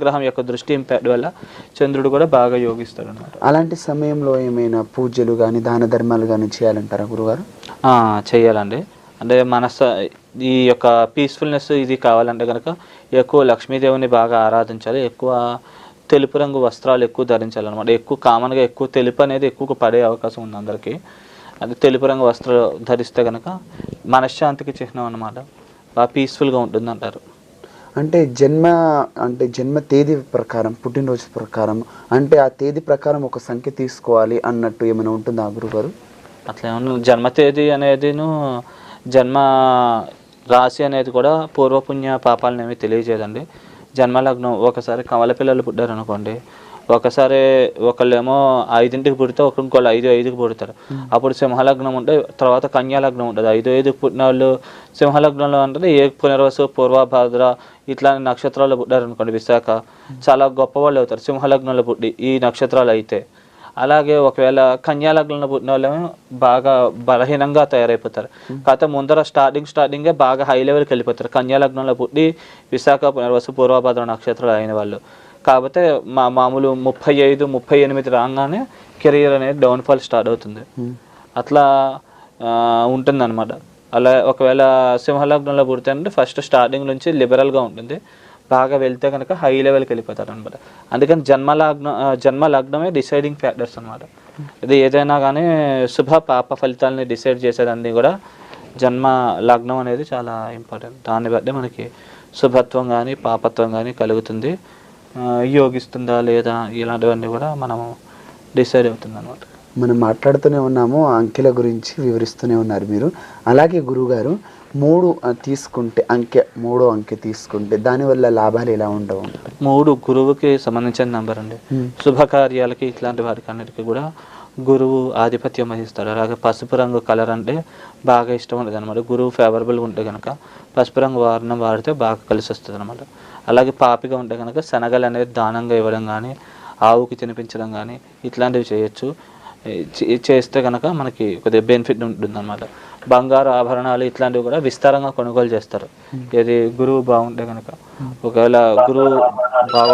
గ్రహం యొక్క దృష్టి ఇంపాక్ట్ వల్ల చంద్రుడు కూడా బాగా యోగిస్తాడు అన్నమాట. అలాంటి సమయంలో ఏమైనా పూజలు కానీ దాన ధర్మాలు కానీ చేయాలంటారా గురుగారు? చేయాలండి. అంటే ఈ యొక్క పీస్ఫుల్నెస్ ఇది కావాలంటే కనుక ఎక్కువ లక్ష్మీదేవిని బాగా ఆరాధించాలి. ఎక్కువ తెలుపు రంగు వస్త్రాలు ఎక్కువ ధరించాలన్నమాట. ఎక్కువ కామన్గా ఎక్కువ తెలుపు అనేది ఎక్కువ పడే అవకాశం ఉంది అందరికీ. అది తెలుపు రంగు వస్త్రాలు ధరిస్తే కనుక మనశ్శాంతికి చిహ్నం అన్నమాట. బాగా పీస్ఫుల్గా ఉంటుంది అంటారు. అంటే జన్మ తేదీ ప్రకారం, పుట్టినరోజు ప్రకారం, అంటే ఆ తేదీ ప్రకారం ఒక సంఖ్య తీసుకోవాలి అన్నట్టు ఏమైనా ఉంటుందా గురుగారు? అట్లా ఏమన్నా జన్మ తేదీ అనేదిను జన్మ రాశి అనేది కూడా పూర్వపుణ్య పాపాలను ఏమీ తెలియజేయదండి. జన్మలగ్నం ఒకసారి కవల పిల్లలు పుట్టారు అనుకోండి, ఒకసారి ఒకళ్ళేమో 5ంటికి పుడితే ఇంకోళ్ళు 5కి పుడతారు. అప్పుడు సింహలగ్నం ఉంటే తర్వాత కన్యాలగ్నం ఉంటుంది. 5కి పుట్టిన వాళ్ళు సింహలగ్నంలో అంటే ఏ పునర్వసు, పూర్వభాద్ర ఇట్లాంటి నక్షత్రాలు పుట్టారు అనుకోండి, విశాఖ, చాలా గొప్పవాళ్ళు అవుతారు సింహలగ్నంలో పుట్టి ఈ నక్షత్రాలు అయితే. అలాగే ఒకవేళ కన్యాలగ్నంలో పుట్టిన వాళ్ళేమో బాగా బలహీనంగా తయారైపోతారు. కాకపోతే ముందర స్టార్టింగే బాగా హై లెవెల్కి వెళ్ళిపోతారు కన్యాలగ్నంలో పుట్టి విశాఖ, పునర్వసు, పూర్వభాద్ర నక్షత్రాలు అయిన వాళ్ళు. కాకపోతే మామూలు 35, 38 రాగానే కెరియర్ అనేది డౌన్ఫాల్ స్టార్ట్ అవుతుంది. అట్లా ఉంటుందన్నమాట. అలా ఒకవేళ సింహలగ్నంలో పుడితే అంటే ఫస్ట్ స్టార్టింగ్ నుంచి లిబరల్గా ఉంటుంది, బాగా వెళ్తే కనుక హై లెవెల్కి వెళ్ళిపోతారు అనమాట. అందుకని జన్మ లగ్నమే డిసైడింగ్ ఫ్యాక్టర్స్ అనమాట. ఇది ఏదైనా కానీ శుభ పాప ఫలితాలని డిసైడ్ చేసేదాన్ని కూడా జన్మ లగ్నం అనేది చాలా ఇంపార్టెంట్. దాన్ని బట్టి మనకి శుభత్వం కానీ పాపత్వం కానీ కలుగుతుంది, యోగిస్తుందా లేదా ఇలాంటివన్నీ కూడా మనము డిసైడ్ అవుతుంది అనమాట. మనం మాట్లాడుతూనే ఉన్నాము, అంకెల గురించి వివరిస్తూనే ఉన్నారు మీరు. అలాగే గురువుగారు, 3 తీసుకుంటే మూడో అంకె తీసుకుంటే దానివల్ల లాభాలు ఎలా ఉండవు? 3 గురువుకి సంబంధించిన నెంబర్ అండి. శుభకార్యాలకి ఇట్లాంటి వాటికి అన్నిటికీ కూడా గురువు ఆధిపత్యం వహిస్తాడు. అలాగే పసుపు రంగు కలర్ అంటే బాగా ఇష్టం ఉంటుంది అనమాట. గురువు ఫేవరబుల్గా ఉంటే కనుక పసుపు రంగు వర్ణం వాడితే బాగా కలిసి వస్తుంది అనమాట. అలాగే పాపిగా ఉంటే కనుక శనగలు అనేది దానంగా ఇవ్వడం కానీ, ఆవుకి తినిపించడం కానీ ఇట్లాంటివి చేయొచ్చు. చేస్తే కనుక మనకి కొద్దిగా బెనిఫిట్ ఉంటుంది అనమాట. బంగారు ఆభరణాలు ఇట్లాంటివి కూడా విస్తారంగా కొనుగోలు చేస్తారు. ఇది గురువు బాగుంటే కనుక. ఒకవేళ గురువు బాగా